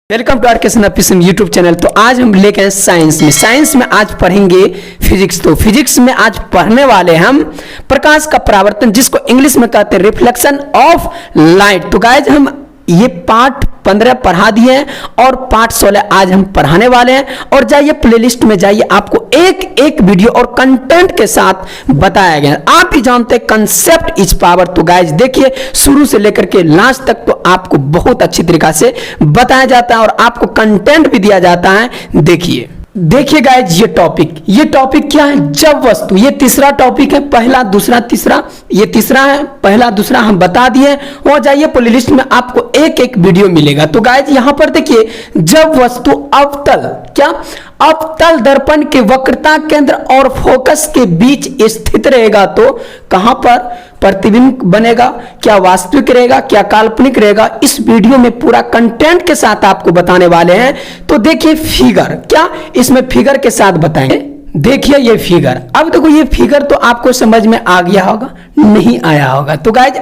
Welcome to our YouTube channel. तो आज हम लेके आए साइंस में आज पढ़ेंगे फिजिक्स। तो फिजिक्स में आज पढ़ने वाले हम प्रकाश का परावर्तन, जिसको इंग्लिश में कहते हैं रिफ्लेक्शन ऑफ लाइट। तो गाइज हम ये पार्ट 15 पढ़ा दिए हैं और पार्ट 16 आज हम पढ़ाने वाले हैं। और जाइए प्लेलिस्ट में जाइए, आपको एक एक वीडियो और कंटेंट के साथ बताया गया। आप भी जानते हैं कंसेप्ट इज पावर। तो गाइज देखिए शुरू से लेकर के लास्ट तक तो आपको बहुत अच्छी तरीका से बताया जाता है और आपको कंटेंट भी दिया जाता है। देखिए गाइज ये टॉपिक क्या है? जब वस्तु। ये तीसरा टॉपिक है, पहला दूसरा तीसरा, ये तीसरा है, पहला दूसरा हम बता दिए। हो जाइए प्लेलिस्ट में, आपको एक एक वीडियो मिलेगा। तो गाइज यहां पर देखिए, जब वस्तु अवतल दर्पण के वक्रता केंद्र और फोकस के बीच स्थित रहेगा तो कहां पर प्रतिबिंब बनेगा? क्या वास्तविक रहेगा, क्या काल्पनिक रहेगा? इस वीडियो में पूरा कंटेंट के साथ आपको बताने वाले हैं। तो देखिए फिगर, क्या इसमें फिगर के साथ बताएंगे। देखिए ये फिगर, अब देखो ये फिगर तो आपको समझ में आ गया होगा, नहीं आया होगा। तो गाइज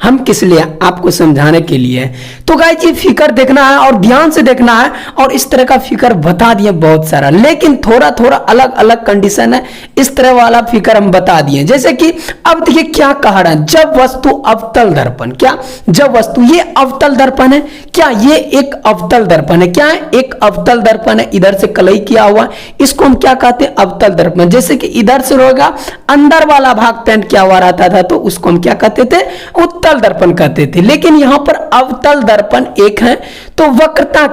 हम किस लिए? आपको समझाने के लिए। तो गाइज ये फिगर देखना है और ध्यान से देखना है। और इस तरह का फिगर बता दिए बहुत सारा, लेकिन थोड़ा थोड़ा अलग अलग कंडीशन है। इस तरह वाला फिगर हम बता दिए, जैसे कि अब देखिए क्या कह रहा है, जब वस्तु अवतल दर्पण। क्या जब वस्तु, ये अवतल दर्पण है क्या? ये एक अवतल दर्पण है। क्या है? एक अवतल दर्पण है। इधर से कलई किया हुआ, इसको हम क्या कहते हैं? अवतल दर्पण। जैसे कि इधर से होगा, अंदर वाला भाग पेंट किया हुआ रहता था तो उसको हम क्या कहते थे? उत्तल दर्पण कहते थे। लेकिन यहां पर अवतल दर्पण एक है। तो वक्रता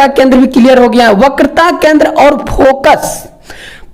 केंद्र भी क्लियर हो गया। वक्रता केंद्र और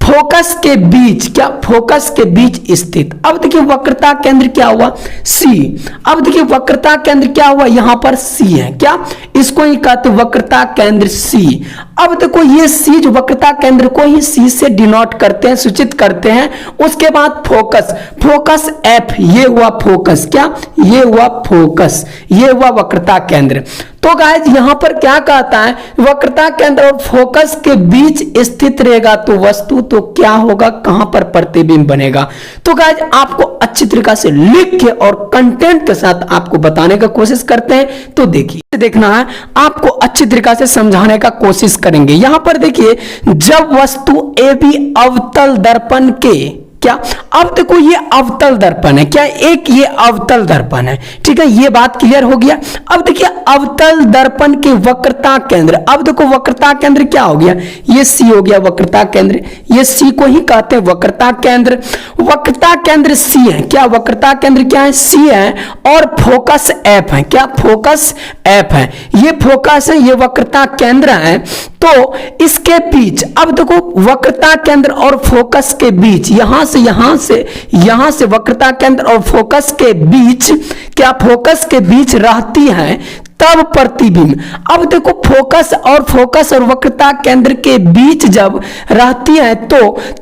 फोकस के बीच, क्या फोकस के बीच स्थित। अब देखिए वक्रता केंद्र क्या हुआ? सी। अब देखिए वक्रता केंद्र क्या हुआ? यहां पर सी है। क्या इसको ही कहते वक्रता केंद्र सी। अब देखो ये सी, जो वक्रता केंद्र को ही सी से डिनोट करते हैं, सूचित करते हैं। उसके बाद फोकस एफ, ये हुआ फोकस। क्या? ये हुआ फोकस, ये हुआ वक्रता केंद्र। तो गाइज यहां पर क्या कहता है? वक्रता केंद्र और फोकस के बीच स्थित रहेगा तो वस्तु तो क्या होगा? कहां पर प्रतिबिंब बनेगा? तो गाइज आपको अच्छी तरीका से लिख के और कंटेंट के साथ आपको बताने का कोशिश करते हैं। तो देखिए, देखना है, आपको अच्छी तरीका से समझाने का कोशिश करेंगे। यहां पर देखिए, जब वस्तु ए बी अवतल दर्पण के, क्या अब देखो ये अवतल दर्पण है। क्या एक ये अवतल दर्पण है, ठीक है, ये बात क्लियर हो गया। अब देखिए अवतल दर्पण के वक्रता केंद्र, अब देखो वक्रता केंद्र क्या हो गया? ये सी हो गया वक्रता केंद्र। ये सी को ही कहते हैं वक्रता केंद्र। वक्रता केंद्र सी है। क्या वक्रता केंद्र क्या है? सी है। और फोकस एफ है। क्या फोकस एफ है? ये फोकस है, ये वक्रता केंद्र है। तो इसके बीच, अब देखो वक्रता केंद्र और फोकस के बीच, यहां से वक्रता केंद्र और फोकस के बीच, क्या फोकस के बीच रहती है तब प्रतिबिंब। अब देखो फोकस और वक्रता केंद्र के बीच जब रहती है तो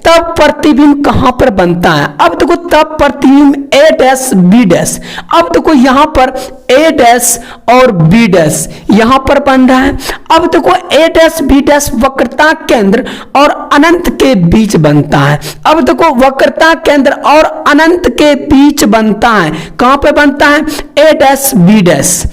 तब प्रतिबिंब कहां पर बनता है? अब देखो तब प्रतिबिंब ए डैश बी डैश। अब देखो यहां पर ए डैश और बी डैश यहां पर बन रहा है। अब देखो ए डैश बी डैश वक्रता केंद्र और अनंत के बीच बनता है। अब देखो वक्रता केंद्र और अनंत के बीच बनता है। कहां पर बनता है? ए डैश बी डैश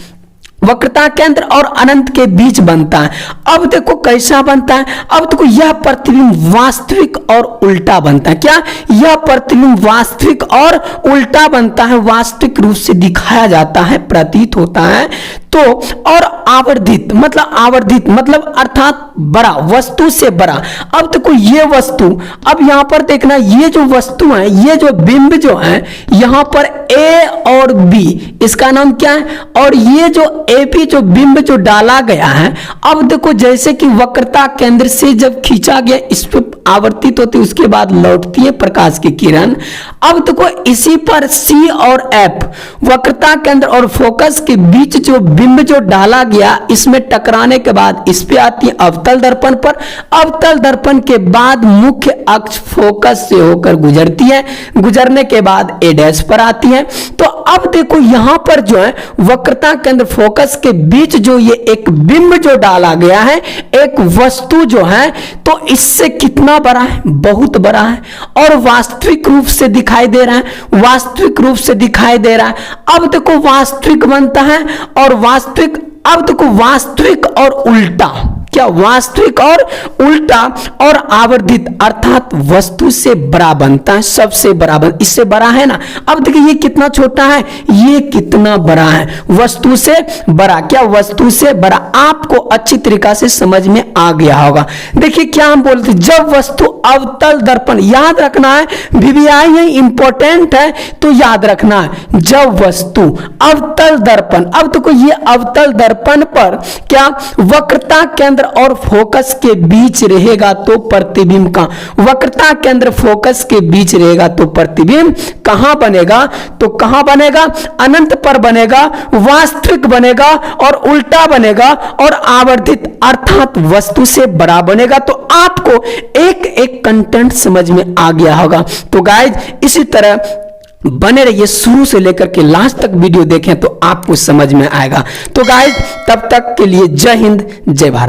वक्रता केंद्र और अनंत के बीच बनता है। अब देखो कैसा बनता है? अब देखो यह प्रतिबिंब वास्तविक और उल्टा बनता है। क्या? यह प्रतिबिंब वास्तविक और उल्टा बनता है, वास्तविक रूप से दिखाया जाता है, प्रतीत होता है। तो और आवर्धित मतलब अर्थात बड़ा, वस्तु से बड़ा। अब देखो ये वस्तु, अब यहां पर देखना, ये जो वस्तु है, ये जो बिंब जो है, यहां पर ए और बी, इसका नाम क्या है? और ये जो ए बी जो बिंब जो डाला गया है, अब देखो जैसे कि वक्रता केंद्र से जब खींचा गया, इस पर आवर्तित होती, उसके बाद लौटती है प्रकाश की किरण। अब देखो इसी पर सी और एफ, वक्रता केंद्र और फोकस के बीच जो बिंब जो डाला गया, इसमें टकराने के बाद इस पे आती है अवतल दर्पण पर। अवतल दर्पण के बाद मुख्य अक्ष फोकस से होकर गुजरती है, गुजरने के बाद ए डैश पर आती है। तो अब देखो यहां पर जो है वक्रता केंद्र फोकस के बीच जो ये एक बिंब जो डाला गया है, एक वस्तु जो है, तो इससे कितना बड़ा है? बहुत बड़ा है और वास्तविक रूप से दिखाई दे रहा है। अब देखो वास्तविक बनता है और वास्तविक अब देखो वास्तविक और उल्टा, क्या वास्तविक और उल्टा और आवर्धित अर्थात वस्तु से बड़ा बनता है, सबसे बड़ा इससे बड़ा है ना। अब देखिए ये कितना छोटा है, ये कितना बड़ा है, वस्तु से बड़ा, क्या वस्तु से बड़ा। आपको अच्छी तरीका से समझ में आ गया होगा। देखिए क्या हम बोलते, जब वस्तु अवतल दर्पण, याद रखना है वीवीआई है, इंपॉर्टेंट है तो याद रखना है। जब वस्तु अवतल दर्पण, अब देखो ये अवतल दर्पण पर क्या वक्रता केंद्र और फोकस के बीच रहेगा तो प्रतिबिंब का, वक्रता केंद्र फोकस के बीच रहेगा तो प्रतिबिंब कहां बनेगा, तो कहां बनेगा, अनंत पर बनेगा, वास्तविक बनेगा और उल्टा बनेगा और आवर्धित अर्थात वस्तु से बड़ा बनेगा। तो आपको एक एक कंटेंट समझ में आ गया होगा। तो गाइज इसी तरह बने रहिए, शुरू से लेकर के लास्ट तक वीडियो देखें तो आपको समझ में आएगा। तो गाइज तब तक के लिए जय हिंद, जय भारत।